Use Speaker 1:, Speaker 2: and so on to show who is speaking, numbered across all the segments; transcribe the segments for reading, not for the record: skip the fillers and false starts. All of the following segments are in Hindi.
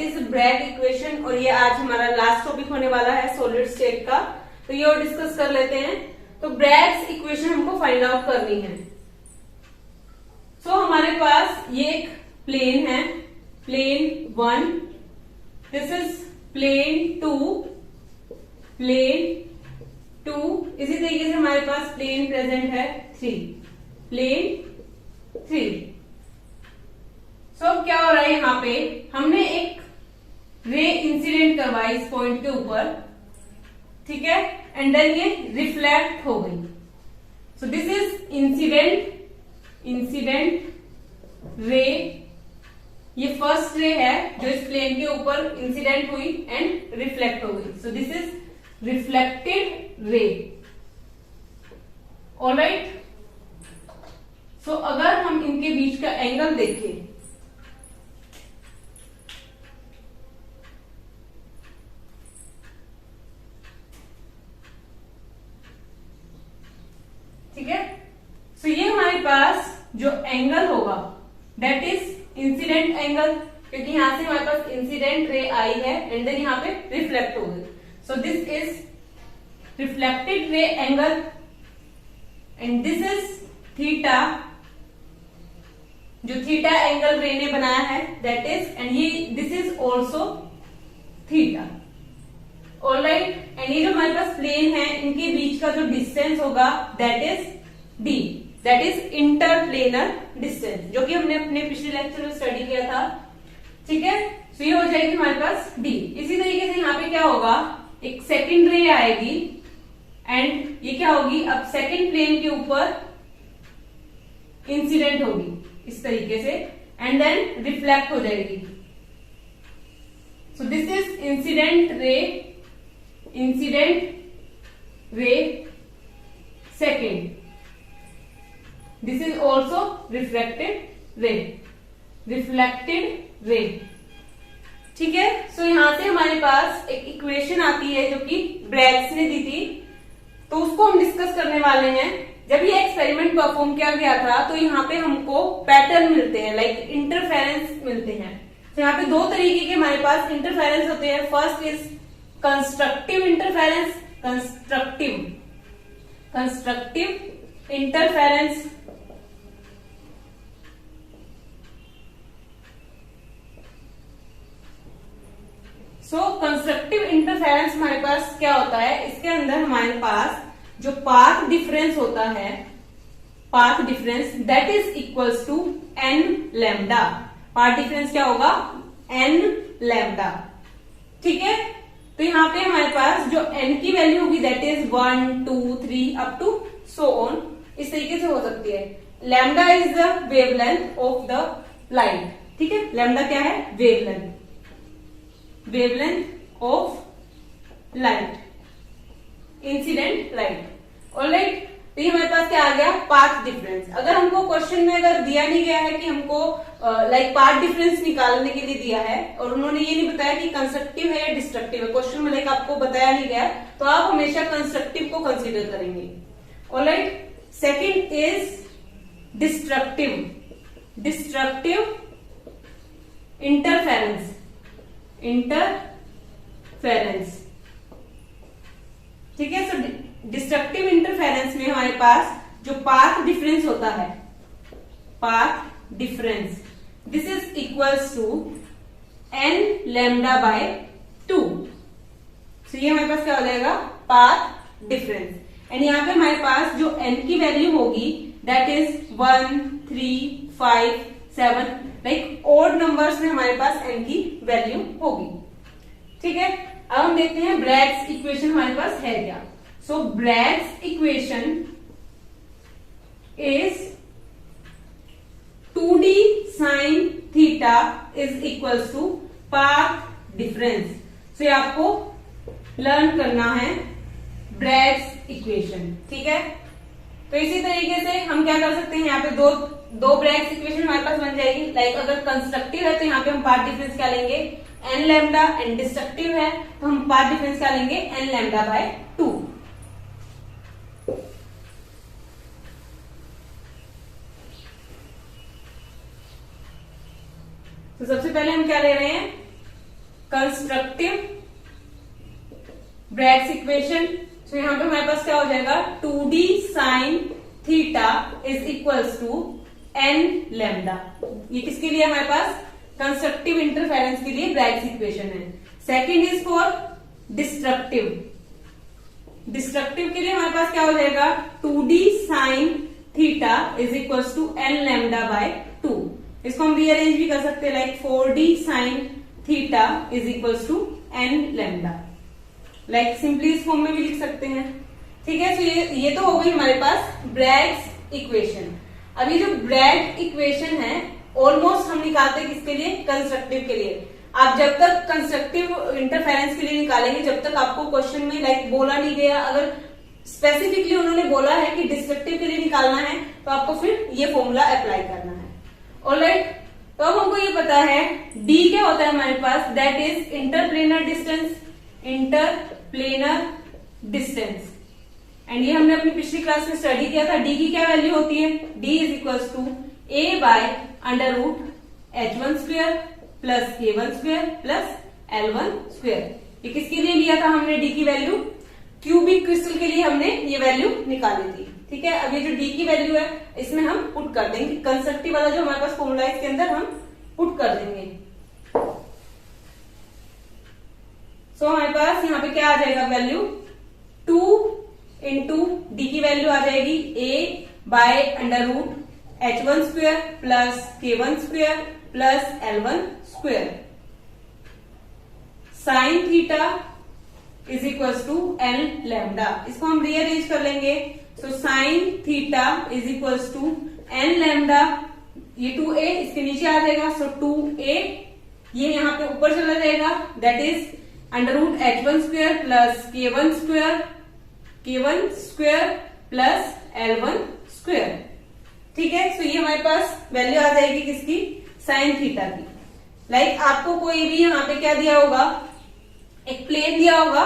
Speaker 1: इज ब्रैग इक्वेशन और ये आज हमारा लास्ट टॉपिक होने वाला है सॉलिड स्टेट का, तो ये और डिस्कस कर लेते हैं। तो ब्रैग्स इक्वेशन हमको फाइंड आउट करनी है। सो हमारे पास ये एक प्लेन है, plane 1, this is plane 2, plane 2, इसी तरीके से हमारे पास प्लेन प्रेजेंट है 3, प्लेन 3। सो अब क्या हो रहा है, यहाँ पे हमने एक रे इंसिडेंट करवाई इस पॉइंट के ऊपर, ठीक है, एंड देन ये रिफ्लेक्ट हो गई। So this is incident ray, ये फर्स्ट रे है जो इस प्लेन के ऊपर इंसिडेंट हुई एंड रिफ्लेक्ट हो गई। So this is reflected ray, alright. So अगर हम इनके बीच का एंगल देखें, ठीक है, सो ये हमारे पास जो एंगल होगा दैट इज इंसिडेंट एंगल, क्योंकि यहां से हमारे पास इंसिडेंट रे आई है एंड देन यहां पे रिफ्लेक्ट हो गई। सो दिस इज रिफ्लेक्टेड रे angle and this is theta, जो थीटा एंगल रे ने बनाया है दैट इज, एंड ये this is also theta, alright. And ये जो हमारे पास प्लेन है इनके बीच का जो डिस्टेंस होगा that is D, that is interplanar distance, जो कि हमने अपने पिछले लेक्चर में स्टडी किया था, ठीक है। सो ये हो जाएगी हमारे पास डी। इसी तरीके से यहाँ पे क्या होगा, एक सेकंड रे आएगी एंड ये क्या होगी, अब सेकंड प्लेन के ऊपर इंसिडेंट होगी इस तरीके से एंड देन रिफ्लेक्ट हो जाएगी। सो this is incident ray second, this is also reflected ray, ठीक है। सो यहां से हमारे पास एक इक्वेशन आती है जो कि ब्रैग्स ने दी थी, तो उसको हम डिस्कस करने वाले हैं। जब ये एक्सपेरिमेंट परफॉर्म किया गया था तो यहाँ पे हमको पैटर्न मिलते हैं, लाइक इंटरफेरेंस मिलते हैं। तो यहाँ पे दो तरीके के हमारे पास इंटरफेरेंस होते हैं। First is constructive interference, constructive interference, so constructive interference हमारे पास क्या होता है, इसके अंदर हमारे पास जो पाथ डिफरेंस होता है, path difference that is equals to n lambda. Path difference क्या होगा, n लैम्डा, ठीक है। तो यहाँ पे हमारे पास जो n की वैल्यू होगी that is 1, 2, 3 up to so on, इस तरीके से हो सकती है। Lambda is the wavelength of the light, ठीक है, लैम्डा क्या है, wavelength of light, incident light, alright. तो ये हमारे पास क्या आ गया, पाथ डिफरेंस। अगर हमको क्वेश्चन में अगर दिया नहीं गया है कि हमको लाइक पाथ डिफरेंस निकालने के लिए दिया है और उन्होंने ये नहीं बताया कि कंस्ट्रक्टिव है या डिस्ट्रक्टिव है, क्वेश्चन में लाइक आपको बताया नहीं गया, तो आप हमेशा कंस्ट्रक्टिव को कंसीडर करेंगे, alright. Second is destructive interference, ठीक है। सो डिस्ट्रक्टिव इंटरफेरेंस में हमारे पास जो पाथ डिफरेंस होता है, path difference, this is equals to n lambda by 2। So ये हमारे पास क्या हो जाएगा, पाथ डिफरेंस। एंड यहाँ पे हमारे पास जो n की वैल्यू होगी that is 1, 3, 5, 7, like odd numbers में हमारे पास n की वैल्यू होगी, ठीक है। अब हम देखते हैं ब्रैग्स इक्वेशन हमारे पास है क्या। So Bragg's equation is 2d sin theta is equals to path difference. So ये आपको लर्न करना है ब्रैग्स इक्वेशन, ठीक है। तो इसी तरीके से हम क्या कर सकते हैं, यहाँ पे दो ब्रैग्स इक्वेशन हमारे पास बन जाएगी। लाइक अगर कंस्ट्रक्टिव है तो यहाँ पे हम पाथ डिफरेंस क्या लेंगे, n लैम्डा, एंड डिस्ट्रक्टिव है तो हम पाथ डिफरेंस क्या लेंगे, n लैम्डा बाय 2। तो सबसे पहले हम क्या ले रहे हैं, कंस्ट्रक्टिव ब्रैग्स इक्वेशन। तो यहां पे हमारे पास क्या हो जाएगा, 2d sine theta is equals to n lambda. ये किसके लिए हमारे पास, कंस्ट्रक्टिव इंटरफेरेंस के लिए ब्रैग्स इक्वेशन है। Second is for destructive. Destructive के लिए हमारे पास क्या हो जाएगा, 2d sine theta is equals to n lambda by 2। इसको हम रीअरेंज भी कर सकते हैं, like 4d sine theta is equals to n lambda. Like simply इस फॉर्म में भी लिख सकते हैं। ठीक है, तो ये तो हो गई हमारे पास ब्रैग्स इक्वेशन। अब ये जो ब्रैग इक्वेशन है ऑलमोस्ट हम निकालते हैं किसके लिए, कंस्ट्रक्टिव के लिए। आप जब तक कंस्ट्रक्टिव इंटरफेरेंस के लिए निकालेंगे, जब तक आपको क्वेश्चन में लाइक बोला नहीं गया, अगर स्पेसिफिकली उन्होंने बोला है कि डिस्ट्रक्टिव के लिए निकालना है, तो आपको फिर ये फॉर्मूला अप्लाई करना है। ऑलराइट, तो अब हमको ये पता है डी क्या होता है हमारे पास, that is interplanar distance. Interplanar distance, and ये हमने अपनी पिछली क्लास में स्टडी किया था। डी की क्या वैल्यू होती है, D is equals to A by under root h1 square plus k1 square plus l1 square. ये किसके लिए लिया था हमने डी की वैल्यू, क्यूबिक क्रिस्टल के लिए हमने ये वैल्यू निकाली थी। ठीक है, अब ये जो डी की वैल्यू है इसमें हम पुट कर देंगे, कंस्ट्रक्टिव वाला जो हमारे पास फॉर्मूला है इसके अंदर हम पुट कर देंगे। सो हमारे पास यहाँ पे क्या आ जाएगा वैल्यू, 2 इंटू डी की वैल्यू आ जाएगी a by under root h1 square plus k1 square plus l1 square. Sine theta is equal to n lambda. इसको हम रीअरेंज कर लेंगे, so sine theta is equal to n lambda. ये 2a इसके नीचे आ जाएगा, सो 2a ये यहाँ पे ऊपर चला जाएगा, that is under root h1 square plus k1 square plus l1 square. ठीक है, सो ये हमारे पास वैल्यू आ जाएगी किसकी, साइन थीटा की। लाइक आपको कोई भी यहाँ पे क्या दिया होगा, एक प्लेन दिया होगा,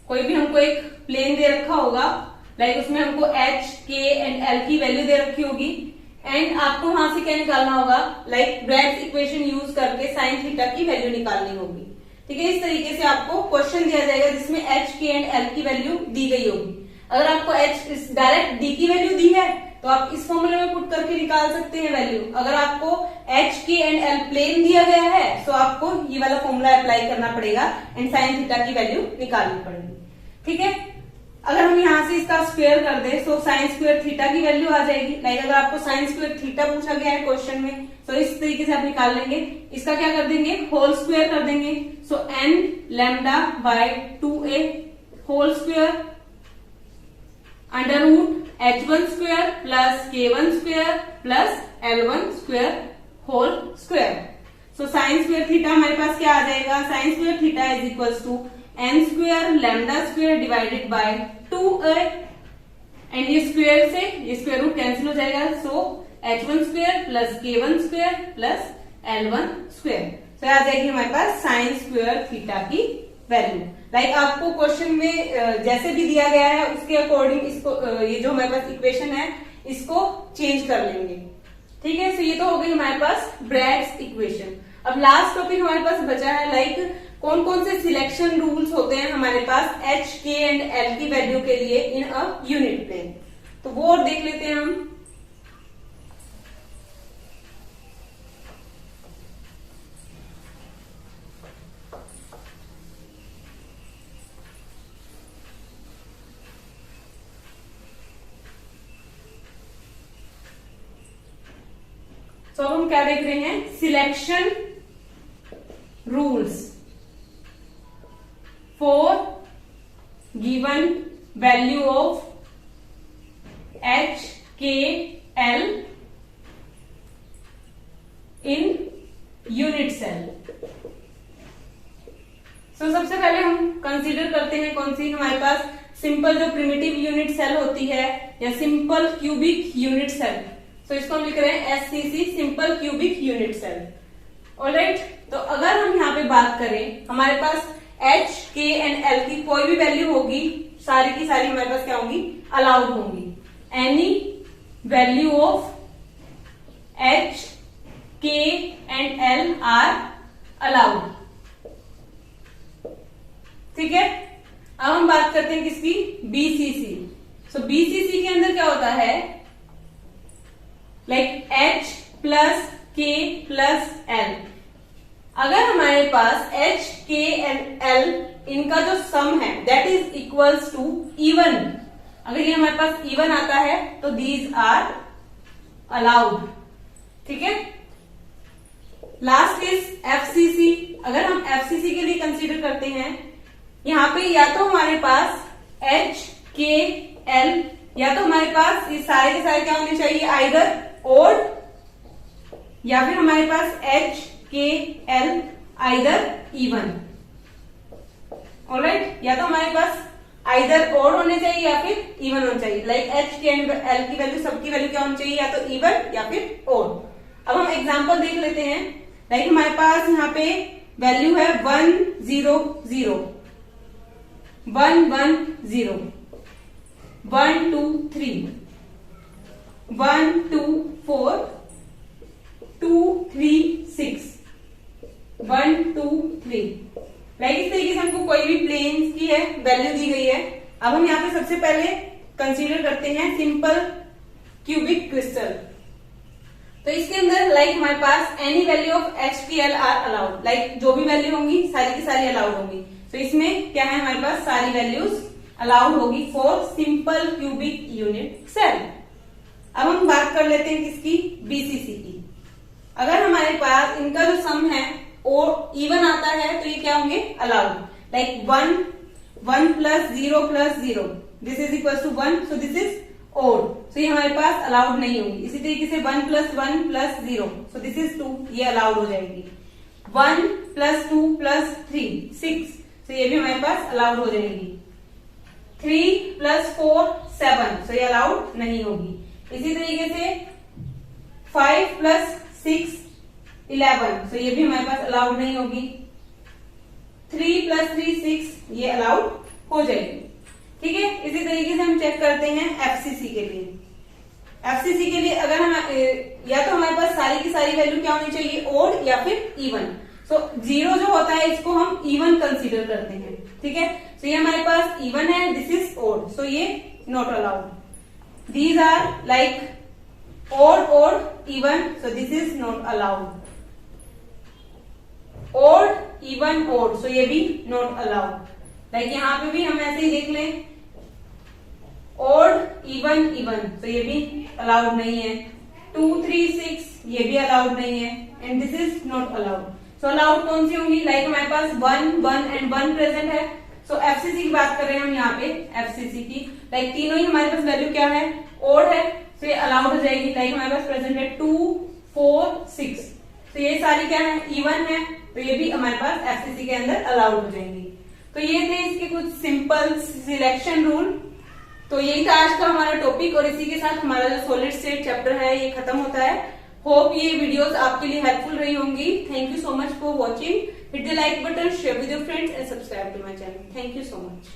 Speaker 1: कोई भी हमको एक प्लेन दे रखा होगा, लाइक उसमें हमको h, k एंड l की वैल्यू दे रखी होगी, एंड आपको वहां से क्या निकालना होगा, लाइक ब्रैग्स इक्वेशन यूज करके साइन थीटा की वैल्यू निकालनी होगी। ठीक है, इस तरीके से आपको क्वेश्चन दिया जाएगा जिसमें h, k एंड l की वैल्यू दी गई होगी। अगर आपको h डायरेक्ट d की वैल्यू दी है तो आप इस फॉर्मूले में पुट करके निकाल सकते हैं वैल्यू। अगर आपको h, k and l plane दिया गया है तो आपको ये वाला फॉर्मूला अप्लाई करना पड़ेगा एंड साइन थीटा की वैल्यू निकालनी पड़ेगी। ठीक है, अगर हम यहाँ से इसका स्क्वायर कर दे तो साइन स्क्वायर थीटा की वैल्यू आ जाएगी। लाइक अगर आपको साइन स्क्वायर थीटा पूछा गया है क्वेश्चन में, तो इस तरीके से आप निकाल लेंगे। इसका क्या कर देंगे, होल स्क्वायर कर देंगे, so n lambda by 2a whole square under root h1 square plus k1 square plus l1 square whole square. So sine square theta हमारे पास क्या आ जाएगा, sine square theta is equal to n square lambda square divided by 2a, and ये स्क्वायर से ये स्क्वायर रूट कैंसिल हो जाएगा, so h1 square plus k1 square plus l1 square. तो आ जाएगी हमारे पास साइन स्क्वायर थीटा की वैल्यू। लाइक आपको क्वेश्चन में जैसे भी दिया गया है उसके अकॉर्डिंग इसको ये जो हमारे पास इक्वेशन है इसको चेंज कर लेंगे। ठीक है, सो ये तो हो गई हमारे पास ब्रैग्स इक्वेशन। अब लास्ट टॉपिक हमारे पास बचा है, लाइक कौन कौन से सिलेक्शन रूल्स होते हैं हमारे पास h, k एंड l की वैल्यू के लिए इन अ यूनिट प्लेन, तो वो और देख लेते हैं हम। तो अब हम क्या देख रहे हैं, selection rules for given value of h, k, l in unit cell. So सबसे पहले हम कंसीडर करते हैं कौन सी, हमारे पास सिंपल जो प्रिमिटिव यूनिट सेल होती है या सिंपल क्यूबिक यूनिट सेल। तो इसको हम लिख रहे हैं SCC, simple cubic unit cell. Alright, तो अगर हम यहाँ पे बात करें, हमारे पास h, k एंड l की कोई भी वैल्यू होगी, सारी की सारी हमारे पास क्या होंगी, अलाउड होंगी। Any value of h, k and l are allowed. ठीक है, अब हम बात करते हैं किसकी, बीसीसी। सो बीसीसी के अंदर क्या होता है, like H plus K plus L। अगर हमारे पास H, K एंड L इनका जो सम है that is equals to even, अगर ये हमारे पास इवन आता है तो दीज आर अलाउड। ठीक है, लास्ट इज एफसीसी। अगर हम एफसीसी के लिए कंसीडर करते हैं, यहां पे या तो हमारे पास H, K, L, या तो हमारे पास ये सारे के सारे क्या होने चाहिए, आइदर ओड, या फिर हमारे पास H, K, L either even. Alright, या तो हमारे पास आइदर ओड होने चाहिए या फिर इवन होना चाहिए। Like H, K and L की वैल्यू, सबकी वैल्यू क्या होनी चाहिए, या तो इवन या फिर ओड। अब हम एग्जांपल देख लेते हैं। लाइक हमारे पास यहाँ पे वैल्यू है 1 0 0, 1 1 0, 1 2 3, 1 2 4, 2 3 6, 1 2 3। लाइक इस तरीके से हमको कोई भी प्लेन्स की है वैल्यू दी गई है। अब हम यहाँ पे सबसे पहले कंसीडर करते हैं सिंपल क्यूबिक क्रिस्टल। तो इसके अंदर लाइक हमारे पास any value of H, K, L are allowed, like जो भी वैल्यू होंगी सारी की सारी अलाउड होंगी। तो इसमें क्या है, हमारे पास सारी वैल्यूज अलाउड होगी for simple cubic unit cell. अब हम बात कर लेते हैं किसकी, बीसीसी की। अगर हमारे पास इनका जो सम है और इवन आता है तो ये क्या होंगे, allowed. Like 1 plus 0 plus 0, this is equal to 1, so this is odd, so ये हमारे पास अलाउड नहीं होगी। इसी तरीके से 1 plus 1 plus 0, so this is 2, ये अलाउड हो जाएगी। 1 प्लस 2 प्लस 3 6, सो ये भी हमारे पास अलाउड हो जाएगी। 3 प्लस 4 7, सो ये अलाउड नहीं होगी। इसी तरीके से 5 प्लस 6 11, सो ये भी हमारे पास अलाउड नहीं होगी। 3 प्लस 3 6, ये अलाउड हो जाएगी। ठीक है, इसी तरीके से हम चेक करते हैं एफसीसी के लिए। एफसीसी के लिए अगर हम या तो हमारे पास सारी की सारी वैल्यू क्या होनी चाहिए, ओड या फिर इवन। सो 0 जो होता है इसको हम इवन कंसीडर करते हैं। ठीक है, सो ये हमारे पास इवन है, दिस इज ओड, सो ये not allowed. These are like odd odd even, so this is not allowed. Odd even odd, so ये भी नॉट अलाउड। लाइक यहाँ पे भी हम ऐसे ही देख लें, ओड इवन इवन, तो ये भी अलाउड नहीं है। 2 3 6, ये भी अलाउड नहीं है, and this is not allowed. So allowed कौन सी होंगी, लाइक हमारे पास 1 1 एंड 1 प्रेजेंट है। सो एफसीसी की बात कर रहे हैं हम यहाँ पे, एफसीसी की लाइक तीनों ही हमारे पास वैल्यू क्या है, ओड है, तो ये अलाउड हो जाएगी। लाइक हमारे पास प्रेजेंट है 2 4 6, तो ये सारी क्या है, इवन है, तो ये भी हमारे पास एफसीसी के अंदर अलाउड हो जाएंगी। तो ये थे इसके कुछ सिंपल सिलेक्शन रूल। तो यही था आज का हमारा टॉपिक, और इसी के साथ हमारा जो सॉलिड स्टेट चैप्टर है ये खत्म होता है। होप ये वीडियोस आपके लिए हेल्पफुल रही होंगी। Thank you so much for watching. Hit the like button, share with your friends and subscribe to my channel. Thank you so much.